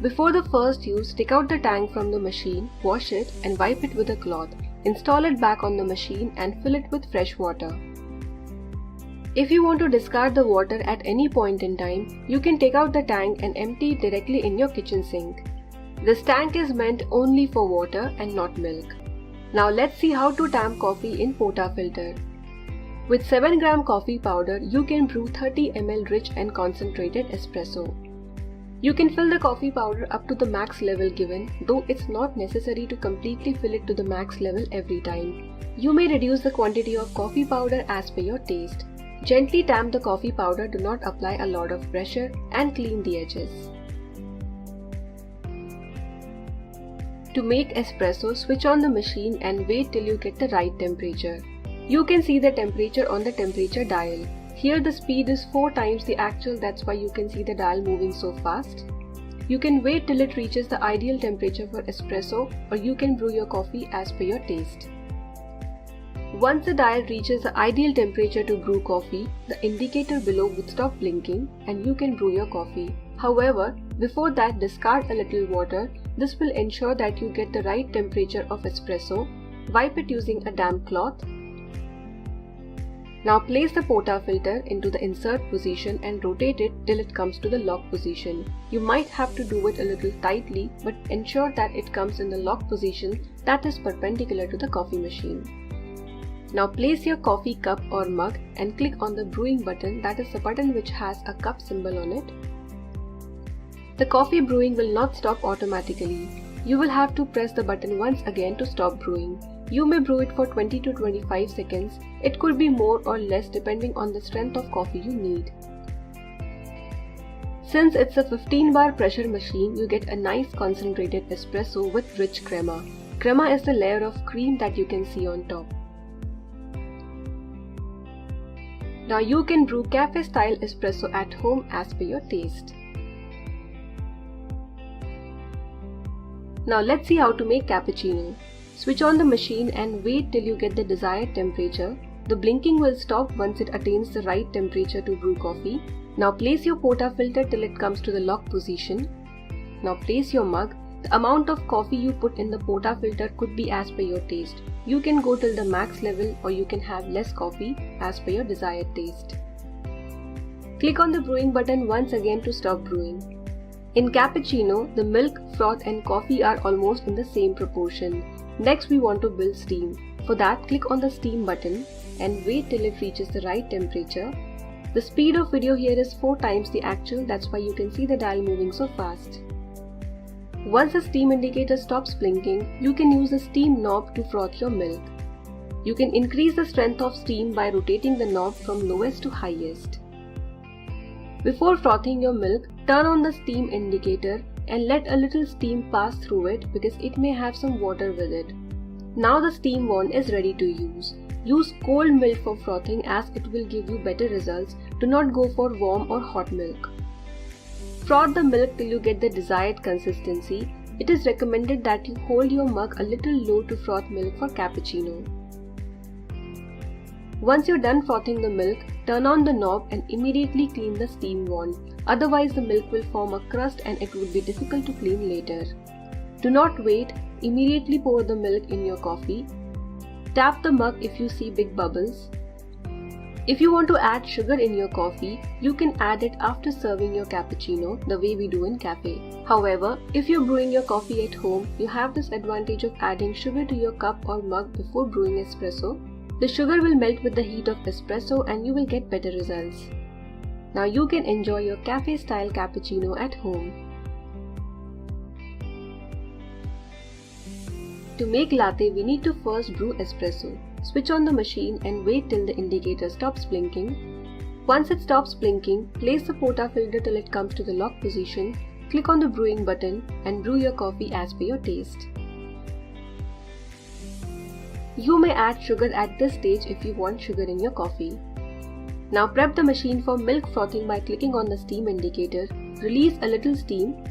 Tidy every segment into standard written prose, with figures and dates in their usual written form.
Before the first use, take out the tank from the machine, wash it and wipe it with a cloth. Install it back on the machine and fill it with fresh water. If you want to discard the water at any point in time, you can take out the tank and empty it directly in your kitchen sink. This tank is meant only for water and not milk. Now let's see how to tamp coffee in portafilter. With 7 gram coffee powder, you can brew 30 ml rich and concentrated espresso. You can fill the coffee powder up to the max level given, though it's not necessary to completely fill it to the max level every time. You may reduce the quantity of coffee powder as per your taste. Gently tamp the coffee powder, do not apply a lot of pressure, and clean the edges. To make espresso, switch on the machine and wait till you get the right temperature. You can see the temperature on the temperature dial. Here the speed is 4 times the actual, that's why you can see the dial moving so fast. You can wait till it reaches the ideal temperature for espresso, or you can brew your coffee as per your taste. Once the dial reaches the ideal temperature to brew coffee, the indicator below would stop blinking and you can brew your coffee. However, before that, discard a little water. This will ensure that you get the right temperature of espresso. Wipe it using a damp cloth. Now place the portafilter into the insert position and rotate it till it comes to the lock position. You might have to do it a little tightly, but ensure that it comes in the lock position that is perpendicular to the coffee machine. Now place your coffee cup or mug and click on the brewing button, that is the button which has a cup symbol on it. The coffee brewing will not stop automatically. You will have to press the button once again to stop brewing. You may brew it for 20 to 25 seconds. It could be more or less depending on the strength of coffee you need. Since it's a 15 bar pressure machine, you get a nice concentrated espresso with rich crema. Crema is the layer of cream that you can see on top. Now you can brew cafe style espresso at home as per your taste. Now let's see how to make cappuccino. Switch on the machine and wait till you get the desired temperature. The blinking will stop once it attains the right temperature to brew coffee. Now place your portafilter till it comes to the lock position. Now place your mug. The amount of coffee you put in the portafilter could be as per your taste. You can go till the max level or you can have less coffee as per your desired taste. Click on the brewing button once again to stop brewing. In cappuccino, the milk, froth and coffee are almost in the same proportion. Next we want to build steam. For that, click on the steam button and wait till it reaches the right temperature. The speed of video here is 4 times the actual, that's why you can see the dial moving so fast. Once the steam indicator stops blinking, you can use the steam knob to froth your milk. You can increase the strength of steam by rotating the knob from lowest to highest. Before frothing your milk, turn on the steam indicator and let a little steam pass through it because it may have some water with it. Now the steam wand is ready to use. Use cold milk for frothing as it will give you better results. Do not go for warm or hot milk. Froth the milk till you get the desired consistency. It is recommended that you hold your mug a little low to froth milk for cappuccino. Once you're done frothing the milk, turn on the knob and immediately clean the steam wand. Otherwise the milk will form a crust and it would be difficult to clean later. Do not wait, immediately pour the milk in your coffee. Tap the mug if you see big bubbles. If you want to add sugar in your coffee, you can add it after serving your cappuccino the way we do in cafe. However, if you're brewing your coffee at home, you have this advantage of adding sugar to your cup or mug before brewing espresso. The sugar will melt with the heat of espresso and you will get better results. Now you can enjoy your cafe style cappuccino at home. To make latte, we need to first brew espresso. Switch on the machine and wait till the indicator stops blinking. Once it stops blinking, place the portafilter till it comes to the lock position. Click on the brewing button and brew your coffee as per your taste. You may add sugar at this stage if you want sugar in your coffee. Now prep the machine for milk frothing by clicking on the steam indicator. Release a little steam.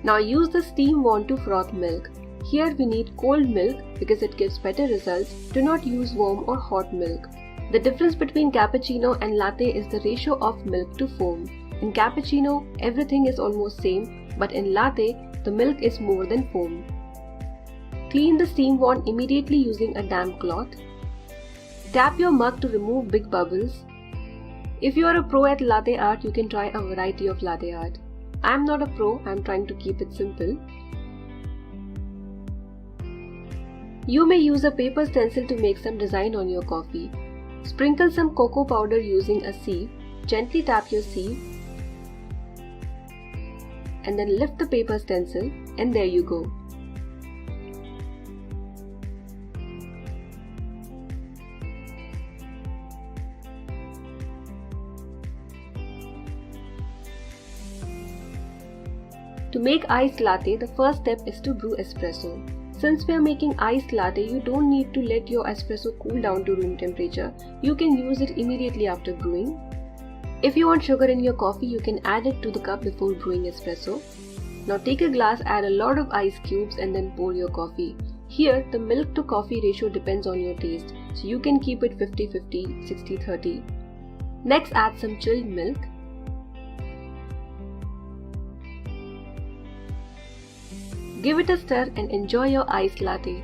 Now use the steam wand to froth milk. Here we need cold milk because it gives better results. Do not use warm or hot milk. The difference between cappuccino and latte is the ratio of milk to foam. In cappuccino, everything is almost same. but in latte, the milk is more than foam. Clean the steam wand immediately using a damp cloth. Tap your mug to remove big bubbles. If you are a pro at latte art, you can try a variety of latte art. I am not a pro, I am trying to keep it simple. You may use a paper stencil to make some design on your coffee. Sprinkle some cocoa powder using a sieve. Gently tap your sieve and then lift the paper stencil, and there you go. To make iced latte, the first step is to brew espresso. Since we are making iced latte, you don't need to let your espresso cool down to room temperature. You can use it immediately after brewing. If you want sugar in your coffee, you can add it to the cup before brewing espresso. Now take a glass, add a lot of ice cubes and then pour your coffee. Here, the milk to coffee ratio depends on your taste, so you can keep it 50-50, 60-30. Next, add some chilled milk. Give it a stir and enjoy your iced latte.